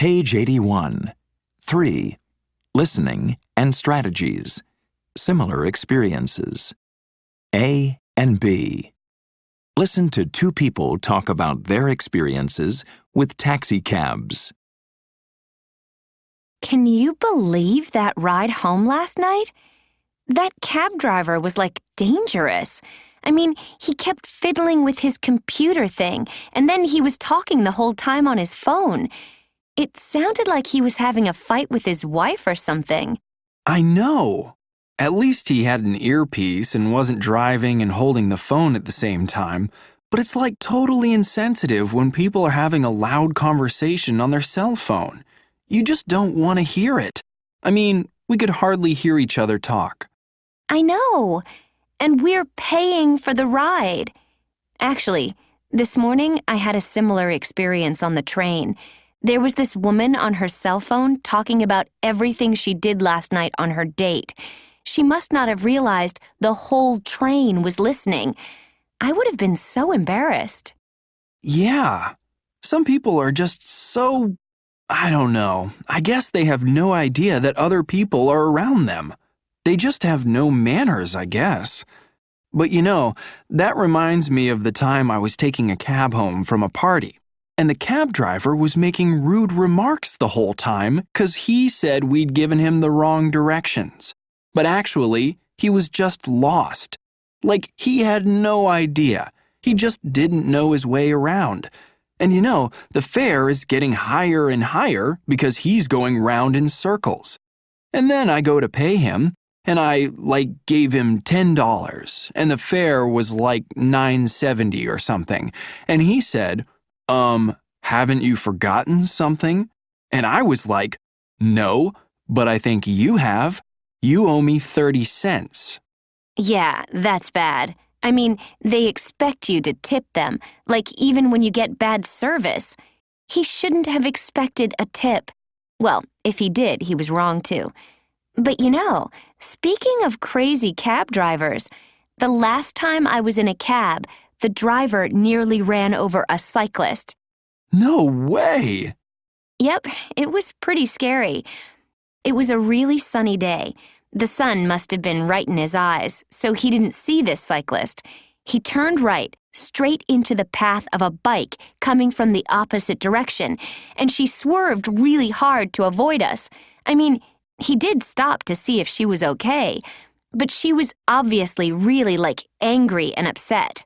Page 81. 3. Listening and strategies. Similar experiences. A and B. Listen to two people talk about their experiences with taxi cabs. Can you believe that ride home last night? That cab driver was like dangerous. I mean, he kept fiddling with his computer thing, and then he was talking the whole time on his phone. It sounded like he was having a fight with his wife or something. I know. At least he had an earpiece and wasn't driving and holding the phone at the same time. But it's like totally insensitive when people are having a loud conversation on their cell phone. You just don't want to hear it. I mean, we could hardly hear each other talk. I know. And we're paying for the ride. Actually, this morning I had a similar experience on the train. There was this woman on her cell phone talking about everything she did last night on her date. She must not have realized the whole train was listening. I would have been so embarrassed. Yeah. Some people are just so, I don't know. I guess they have no idea that other people are around them. They just have no manners, I guess. But you know, that reminds me of the time I was taking a cab home from a party. And the cab driver was making rude remarks the whole time because he said we'd given him the wrong directions. But actually, he was just lost. Like, he had no idea. He just didn't know his way around. And you know, the fare is getting higher and higher because he's going round in circles. And then I go to pay him, and I, gave him $10, and the fare was like $9.70 or something. And he said, haven't you forgotten something? And I was like, no, but I think you have. You owe me 30 cents. Yeah, that's bad. I mean, they expect you to tip them, like even when you get bad service. He shouldn't have expected a tip. Well, if he did, he was wrong too. But you know, speaking of crazy cab drivers, the last time I was in a cab, the driver nearly ran over a cyclist. No way! Yep, it was pretty scary. It was a really sunny day. The sun must have been right in his eyes, so he didn't see this cyclist. He turned right, straight into the path of a bike coming from the opposite direction, and she swerved really hard to avoid us. I mean, he did stop to see if she was okay, but she was obviously really, angry and upset.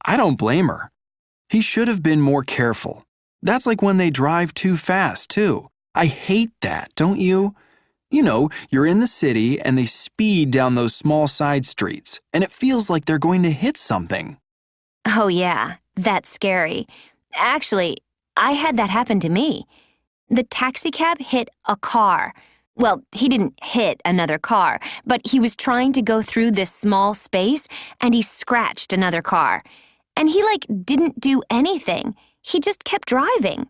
I don't blame her. He should have been more careful. That's like when they drive too fast, too. I hate that, don't you? You know, you're in the city and they speed down those small side streets, and it feels like they're going to hit something. Oh yeah, that's scary. Actually, I had that happen to me. The taxicab hit a car. Well, he didn't hit another car, but he was trying to go through this small space, and he scratched another car. And he, didn't do anything. He just kept driving.